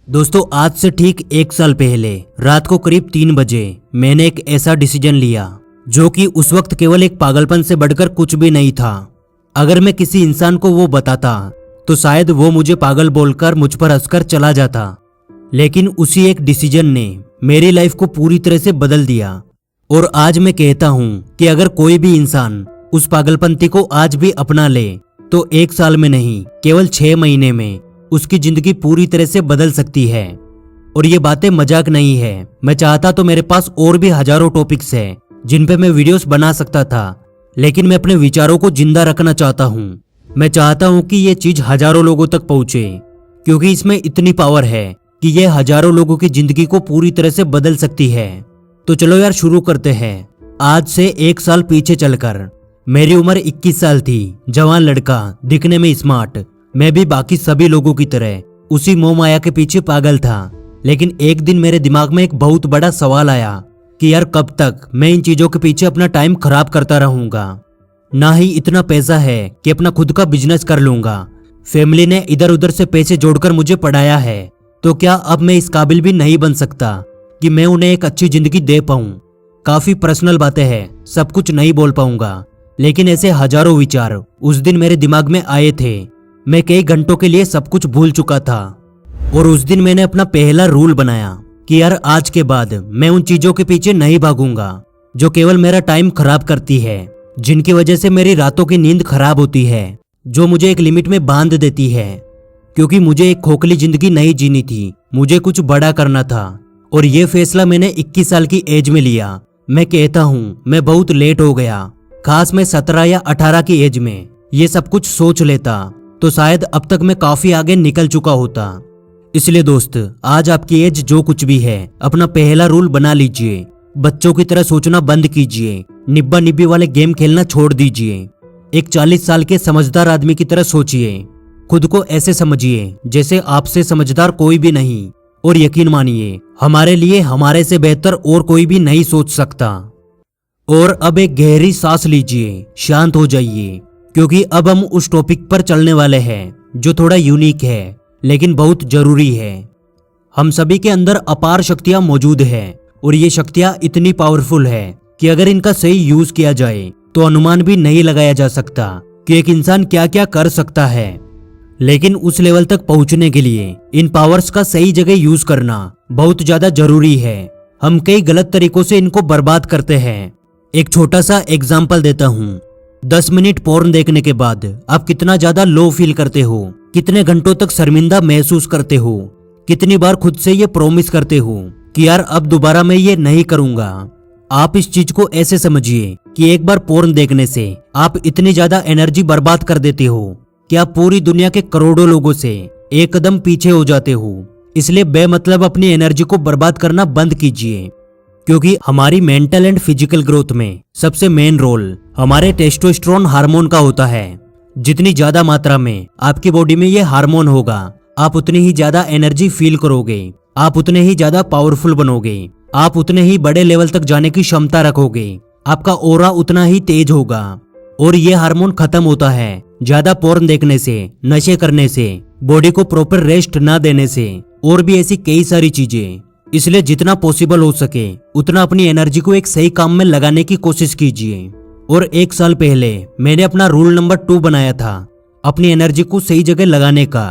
दोस्तों आज से ठीक 1 साल पहले रात को करीब 3 बजे मैंने एक ऐसा डिसीजन लिया जो कि उस वक्त केवल एक पागलपन से बढ़कर कुछ भी नहीं था। अगर मैं किसी इंसान को वो बताता तो शायद वो मुझे पागल बोलकर मुझ पर हंसकर चला जाता, लेकिन उसी एक डिसीजन ने मेरी लाइफ को पूरी तरह से बदल दिया। और आज मैं कहता हूँ कि अगर कोई भी इंसान उस पागलपंती को आज भी अपना ले तो 1 साल में नहीं केवल 6 महीने में उसकी जिंदगी पूरी तरह से बदल सकती है। और ये बातें मजाक नहीं है। मैं चाहता तो मेरे पास और भी हजारों टॉपिक्स हैं जिन पे मैं वीडियोस बना सकता था, लेकिन मैं अपने विचारों को जिंदा रखना चाहता हूँ। मैं चाहता हूँ कि ये चीज हजारों लोगों तक पहुंचे, क्योंकि इसमें इतनी पावर है कि ये हजारों लोगों की जिंदगी को पूरी तरह से बदल सकती है। तो चलो यार शुरू करते हैं। आज से 1 साल पीछे चलकर मेरी उम्र 21 साल थी, जवान लड़का, दिखने में स्मार्ट। मैं भी बाकी सभी लोगों की तरह उसी मोह माया के पीछे पागल था। लेकिन एक दिन मेरे दिमाग में एक बहुत बड़ा सवाल आया कि यार कब तक मैं इन चीजों के पीछे अपना टाइम खराब करता रहूंगा। ना ही इतना पैसा है कि अपना खुद का बिजनेस कर लूंगा। फैमिली ने इधर उधर से पैसे जोड़कर मुझे पढ़ाया है, तो क्या अब मैं इस काबिल भी नहीं बन सकता कि मैं उन्हें एक अच्छी जिंदगी दे पाऊं। काफी पर्सनल बातें हैं, सब कुछ नहीं बोल पाऊंगा, लेकिन ऐसे हजारों विचार उस दिन मेरे दिमाग में आए थे। मैं कई घंटों के लिए सब कुछ भूल चुका था और उस दिन मैंने अपना पहला रूल बनाया कि यार आज के बाद मैं उन चीजों के पीछे नहीं भागूंगा जो केवल मेरा टाइम खराब करती है, जिनकी वजह से मेरी रातों की नींद खराब होती है, जो मुझे एक लिमिट में बांध देती है। क्योंकि मुझे एक खोखली जिंदगी नहीं जीनी थी, मुझे कुछ बड़ा करना था। और ये फैसला मैंने 21 साल की एज में लिया। मैं कहता हूँ मैं बहुत लेट हो गया। खास मैं 17 या 18 की एज में ये सब कुछ सोच लेता तो शायद अब तक मैं काफी आगे निकल चुका होता। इसलिए दोस्त, आज आपकी एज जो कुछ भी है, अपना पहला रूल बना लीजिए। बच्चों की तरह सोचना बंद कीजिए, निब्बा निब्बी वाले गेम खेलना छोड़ दीजिए। एक 40 साल के समझदार आदमी की तरह सोचिए। खुद को ऐसे समझिए जैसे आपसे समझदार कोई भी नहीं। और यकीन मानिए, हमारे लिए हमारे से बेहतर और कोई भी नहीं सोच सकता। और अब एक गहरी सांस लीजिए, शांत हो जाइए, क्योंकि अब हम उस टॉपिक पर चलने वाले हैं जो थोड़ा यूनिक है लेकिन बहुत जरूरी है। हम सभी के अंदर अपार शक्तियां मौजूद हैं और ये शक्तियां इतनी पावरफुल है कि अगर इनका सही यूज किया जाए तो अनुमान भी नहीं लगाया जा सकता कि एक इंसान क्या क्या कर सकता है। लेकिन उस लेवल तक पहुंचने के लिए इन पावर्स का सही जगह यूज करना बहुत ज्यादा जरूरी है। हम कई गलत तरीकों से इनको बर्बाद करते हैं। एक छोटा सा एग्जाम्पल देता हूँ। 10 मिनट पोर्न देखने के बाद आप कितना ज्यादा लो फील करते हो, कितने घंटों तक शर्मिंदा महसूस करते हो, कितनी बार खुद से ये प्रॉमिस करते हो कि यार अब दोबारा मैं ये नहीं करूंगा। आप इस चीज को ऐसे समझिए कि एक बार पोर्न देखने से आप इतनी ज्यादा एनर्जी बर्बाद कर देते हो कि आप पूरी दुनिया के करोड़ों लोगों से एक कदम पीछे हो जाते हो। इसलिए बेमतलब अपनी एनर्जी को बर्बाद करना बंद कीजिए, क्योंकि हमारी मेंटल एंड फिजिकल ग्रोथ में सबसे मेन रोल हमारे टेस्टोस्टेरोन हार्मोन का होता है। जितनी ज्यादा मात्रा में आपकी बॉडी में ये हार्मोन होगा, आप उतनी ही ज्यादा एनर्जी फील करोगे, आप उतने ही ज्यादा पावरफुल बनोगे, आप उतने ही बड़े लेवल तक जाने की क्षमता रखोगे, आपका ऑरा उतना ही तेज होगा। और ये हार्मोन खत्म होता है ज्यादा पोर्न देखने से, नशे करने से, बॉडी को प्रॉपर रेस्ट ना देने से, और भी ऐसी कई सारी चीजें। इसलिए जितना पॉसिबल हो सके उतना अपनी एनर्जी को एक सही काम में लगाने की कोशिश कीजिए। और 1 साल पहले मैंने अपना रूल नंबर 2 बनाया था, अपनी एनर्जी को सही जगह लगाने का,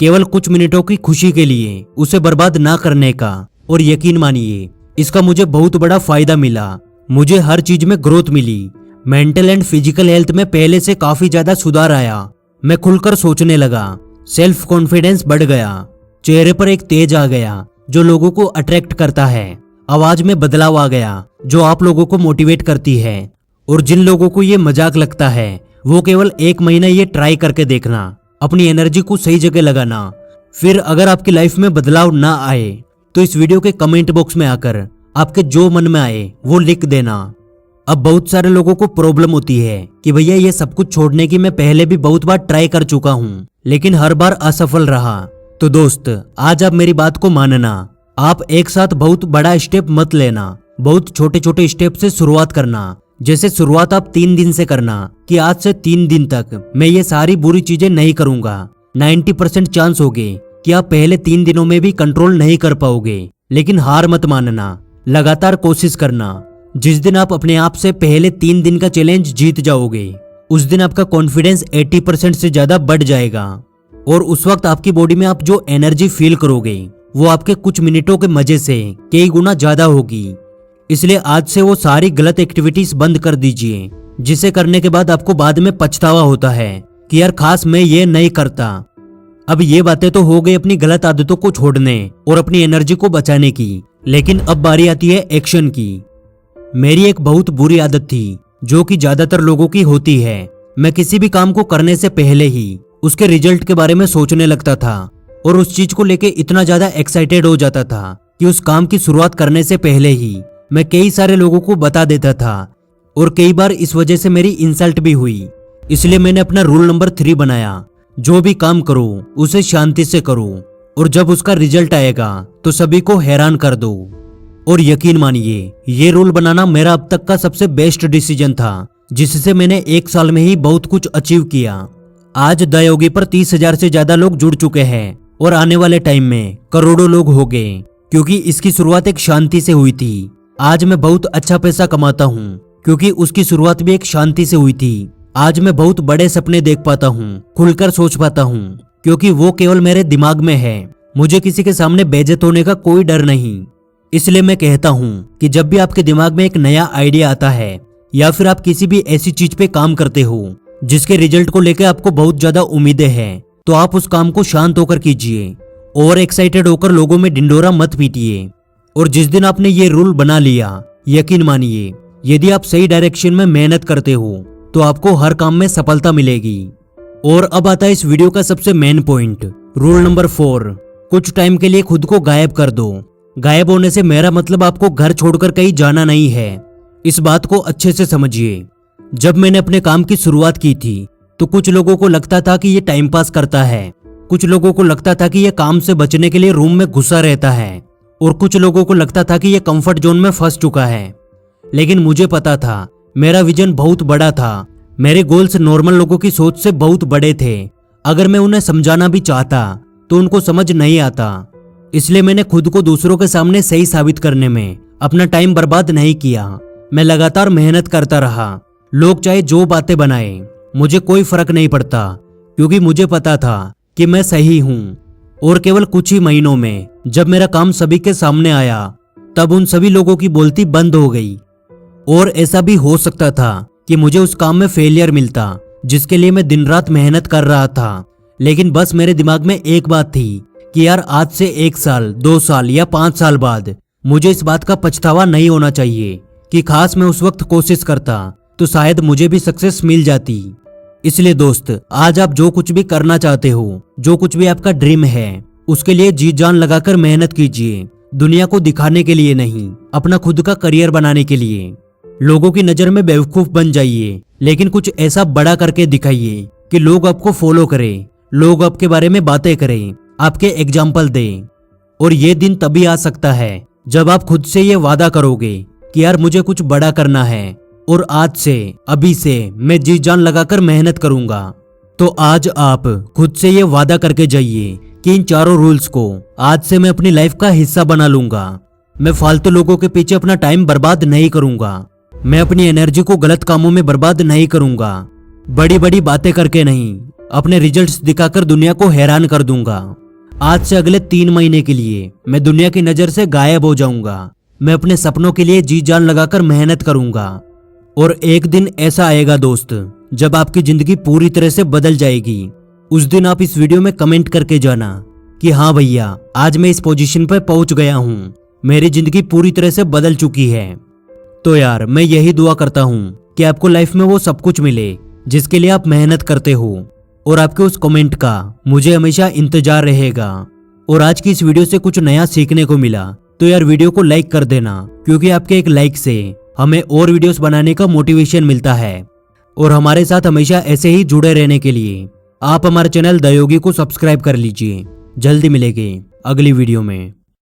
केवल कुछ मिनटों की खुशी के लिए उसे बर्बाद ना करने का। और यकीन मानिए, इसका मुझे बहुत बड़ा फायदा मिला। मुझे हर चीज में ग्रोथ मिली। मेंटल एंड फिजिकल हेल्थ में पहले से काफी ज्यादा सुधार आया। मैं खुलकर सोचने लगा, सेल्फ कॉन्फिडेंस बढ़ गया, चेहरे पर एक तेज आ गया जो लोगों को अट्रैक्ट करता है, आवाज में बदलाव आ गया जो आप लोगों को मोटिवेट करती है। और जिन लोगों को ये मजाक लगता है वो केवल 1 महीना ये ट्राई करके देखना, अपनी एनर्जी को सही जगह लगाना। फिर अगर आपकी लाइफ में बदलाव ना आए तो इस वीडियो के कमेंट बॉक्स में आकर आपके जो मन में आए वो लिख देना। अब बहुत सारे लोगों को प्रॉब्लम होती है कि भैया ये सब कुछ छोड़ने की मैं पहले भी बहुत बार ट्राई कर चुका हूँ, लेकिन हर बार असफल रहा। तो दोस्त, आज आप मेरी बात को मानना। आप एक साथ बहुत बड़ा स्टेप मत लेना, बहुत छोटे छोटे स्टेप से शुरुआत करना। जैसे शुरुआत आप 3 दिन से करना कि आज से 3 दिन तक मैं ये सारी बुरी चीजें नहीं करूंगा। 90% चांस होगे कि आप पहले 3 दिनों में भी कंट्रोल नहीं कर पाओगे, लेकिन हार मत मानना, लगातार कोशिश करना। जिस दिन आप अपने आप से पहले 3 दिन का चैलेंज जीत जाओगे, उस दिन आपका कॉन्फिडेंस 80% से ज्यादा बढ़ जाएगा और उस वक्त आपकी बॉडी में आप जो एनर्जी फील करोगे वो आपके कुछ मिनटों के मजे से कई गुना ज्यादा होगी। इसलिए आज से वो सारी गलत एक्टिविटीज बंद कर दीजिए, जिसे करने के बाद आपको बाद में पछतावा होता है कि यार खास मैं ये नहीं करता। अब ये बातें तो हो गई अपनी गलत आदतों को छोड़ने और अपनी एनर्जी को बचाने की, लेकिन अब बारी आती है एक्शन की। मेरी एक बहुत बुरी आदत थी जो कि ज्यादातर लोगों की होती है। मैं किसी भी काम को करने से पहले ही उसके रिजल्ट के बारे में सोचने लगता था और उस चीज को लेके इतना ज्यादा एक्साइटेड हो जाता था कि उस काम की शुरुआत करने से पहले ही मैं कई सारे लोगों को बता देता था और कई बार इस वजह से मेरी इंसल्ट भी हुई। इसलिए मैंने अपना रूल नंबर 3 बनाया, जो भी काम करो उसे शांति से करो और जब उसका रिजल्ट आएगा तो सभी को हैरान कर दो। और यकीन मानिए, ये रूल बनाना मेरा अब तक का सबसे बेस्ट डिसीजन था, जिससे मैंने 1 साल में ही बहुत कुछ अचीव किया। आज द योगी पर 30,000 से ज्यादा लोग जुड़ चुके हैं और आने वाले टाइम में करोड़ों लोग हो गए, क्योंकि इसकी शुरुआत एक शांति से हुई थी। आज मैं बहुत अच्छा पैसा कमाता हूँ क्योंकि उसकी शुरुआत भी एक शांति से हुई थी। आज मैं बहुत बड़े सपने देख पाता हूँ, खुलकर सोच पाता हूँ, क्योंकि वो केवल मेरे दिमाग में है। मुझे किसी के सामने बेइज्जत होने का कोई डर नहीं। इसलिए मैं कहता हूँ कि जब भी आपके दिमाग में एक नया आइडिया आता है या फिर आप किसी भी ऐसी चीज पे काम करते हो जिसके रिजल्ट को लेकर आपको बहुत ज्यादा उम्मीदें हैं, तो आप उस काम को शांत होकर कीजिए। ओवर एक्साइटेड होकर लोगों में ढिंडोरा मत पीटिए। और जिस दिन आपने ये रूल बना लिया, यकीन मानिए, यदि आप सही डायरेक्शन में मेहनत करते हो तो आपको हर काम में सफलता मिलेगी। और अब आता है इस वीडियो का सबसे मेन पॉइंट, रूल नंबर 4, कुछ टाइम के लिए खुद को गायब कर दो। गायब होने से मेरा मतलब आपको घर छोड़कर कहीं जाना नहीं है। इस बात को अच्छे से समझिए। जब मैंने अपने काम की शुरुआत की थी तो कुछ लोगों को लगता था कि ये टाइम पास करता है, कुछ लोगों को लगता था कि ये काम से बचने के लिए रूम में घुसा रहता है और कुछ लोगों को लगता था कि ये कंफर्ट जोन में फंस चुका है। लेकिन मुझे पता था मेरा विजन बहुत बड़ा था। मेरे गोल्स नॉर्मल लोगों की सोच से बहुत बड़े थे। अगर मैं उन्हें समझाना भी चाहता तो उनको समझ नहीं आता। इसलिए मैंने खुद को दूसरों के सामने सही साबित करने में अपना टाइम बर्बाद नहीं किया। मैं लगातार मेहनत करता रहा। लोग चाहे जो बातें बनाए, मुझे कोई फर्क नहीं पड़ता, क्योंकि मुझे पता था कि मैं सही हूँ। और केवल कुछ ही महीनों में जब मेरा काम सभी के सामने आया, तब उन सभी लोगों की बोलती बंद हो गई। और ऐसा भी हो सकता था कि मुझे उस काम में फेलियर मिलता जिसके लिए मैं दिन रात मेहनत कर रहा था। लेकिन बस मेरे दिमाग में एक बात थी कि यार आज से 1 साल, 2 साल या 5 साल बाद मुझे इस बात का पछतावा नहीं होना चाहिए कि खास मैं उस वक्त कोशिश करता तो शायद मुझे भी सक्सेस मिल जाती। इसलिए दोस्त, आज आप जो कुछ भी करना चाहते हो, जो कुछ भी आपका ड्रीम है, उसके लिए जी जान लगाकर मेहनत कीजिए। दुनिया को दिखाने के लिए नहीं, अपना खुद का करियर बनाने के लिए। लोगों की नजर में बेवकूफ बन जाइए, लेकिन कुछ ऐसा बड़ा करके दिखाइए कि लोग आपको फॉलो करें, लोग आपके बारे में बातें करें, आपके एग्जाम्पल दें। और ये दिन तभी आ सकता है जब आप खुद से ये वादा करोगे कि यार मुझे कुछ बड़ा करना है और आज से, अभी से मैं जी जान लगाकर मेहनत करूंगा। तो आज आप खुद से ये वादा करके जाइए कि इन चारों रूल्स को आज से मैं अपनी लाइफ का हिस्सा बना लूंगा। मैं फालतू लोगों के पीछे अपना टाइम बर्बाद नहीं करूंगा। मैं अपनी एनर्जी को गलत कामों में बर्बाद नहीं करूंगा। बड़ी बड़ी बातें करके नहीं, अपने रिजल्ट्स दिखाकर दुनिया को हैरान कर दूंगा। आज से अगले 3 महीने के लिए मैं दुनिया की नजर से गायब हो जाऊंगा। मैं अपने सपनों के लिए जी जान लगाकर मेहनत करूंगा। और एक दिन ऐसा आएगा दोस्त, जब आपकी जिंदगी पूरी तरह से बदल जाएगी। उस दिन आप इस वीडियो में कमेंट करके जाना कि हाँ भैया, आज मैं इस पोजीशन पर पहुंच गया हूँ, मेरी जिंदगी पूरी तरह से बदल चुकी है। तो यार, मैं यही दुआ करता हूँ कि आपको लाइफ में वो सब कुछ मिले जिसके लिए आप मेहनत करते हो। और आपके उस कमेंट का मुझे हमेशा इंतजार रहेगा। और आज की इस वीडियो से कुछ नया सीखने को मिला तो यार वीडियो को लाइक कर देना, क्योंकि आपके एक लाइक से हमें और वीडियोस बनाने का मोटिवेशन मिलता है। और हमारे साथ हमेशा ऐसे ही जुड़े रहने के लिए आप हमारे चैनल द योगी को सब्सक्राइब कर लीजिए। जल्दी मिलेंगे अगली वीडियो में।